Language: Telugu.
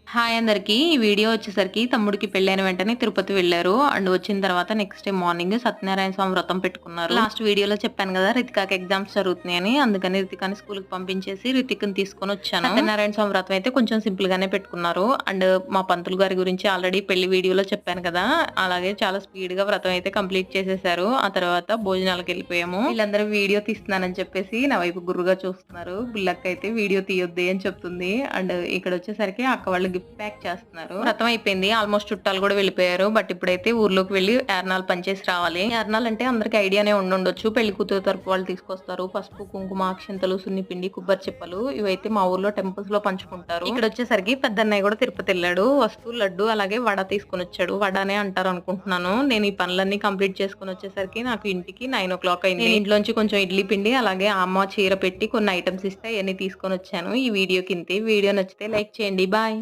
హాయ్ అందరికి. ఈ వీడియో వచ్చేసరికి తమ్ముడికి పెళ్ళైన వెంటనే తిరుపతి వెళ్లారు. అండ్ వచ్చిన తర్వాత నెక్స్ట్ డే మార్నింగ్ సత్యనారాయణ స్వామి వ్రతం పెట్టుకున్నారు. లాస్ట్ వీడియోలో చెప్పాను కదా రితికాకి ఎగ్జామ్స్ జరుగుతున్నాయని. అందుకని రితికాని స్కూల్‌కి పంపించేసి రితిక్‌ని తీసుకొని వచ్చాను. సత్యనారాయణ స్వామి వ్రతం అయితే కొంచెం సింపుల్ గానే పెట్టుకున్నారు. అండ్ మా పంతులు గారి గురించి ఆల్రెడీ పెళ్లి వీడియోలో చెప్పాను కదా! అలాగే చాలా స్పీడ్‌గా వ్రతం అయితే కంప్లీట్ చేసేసారు. ఆ తర్వాత భోజనాలకెళ్ళిపోయాము. వీళ్ళందరూ వీడియో తీస్తున్నానని చెప్పేసి నా వైపు గుర్రుగా చూస్తున్నారు. బుల్లక్క అయితే వీడియో తీయొద్దే అని చెప్తుంది. అండ్ ఇక్కడ వచ్చేసరికి అక్క వాళ్ళు గిఫ్ట్ ప్యాక్ చేస్తున్నారు. వ్రతం అయిపోయింది. ఆల్మోస్ట్ చుట్టాలు కూడా వెళ్ళిపోయారు. బట్ ఇప్పుడైతే ఊర్లోకి వెళ్లి యారణాలు పనిచేసి రావాలి. యారణాలు అంటే అందరికి ఐడియానే ఉండుండొచ్చు. పెళ్లి కూతురు తరపు వాళ్ళు తీసుకొస్తారు. పసుపు, కుంకుమ, అక్షంతలు, సున్నిపిండి, కొబ్బరి చిప్పలు ఇవైతే మా ఊర్లో టెంపుల్స్ లో పంచుకుంటారు. ఇక్కడ వచ్చేసరికి పెద్దన్నయ్య కూడా తిరుపతి వెళ్ళాడు. వస్తూ లడ్డు అలాగే వడ తీసుకొని వచ్చాడు. వడనే అంటారు అనుకుంటున్నాను. నేను ఈ పనులన్నీ కంప్లీట్ చేసుకుని వచ్చేసరికి నాకు ఇంటికి 9:00 అయింది. నేను ఇంట్లోంచి కొంచెం ఇడ్లీ పిండి అలాగే అమ్మ చీర పెట్టి కొన్ని ఐటమ్స్ ఇస్తే అవన్నీ తీసుకొని వచ్చాను. ఈ వీడియో కింద వీడియో నచ్చితే లైక్ చేయండి. బాయ్.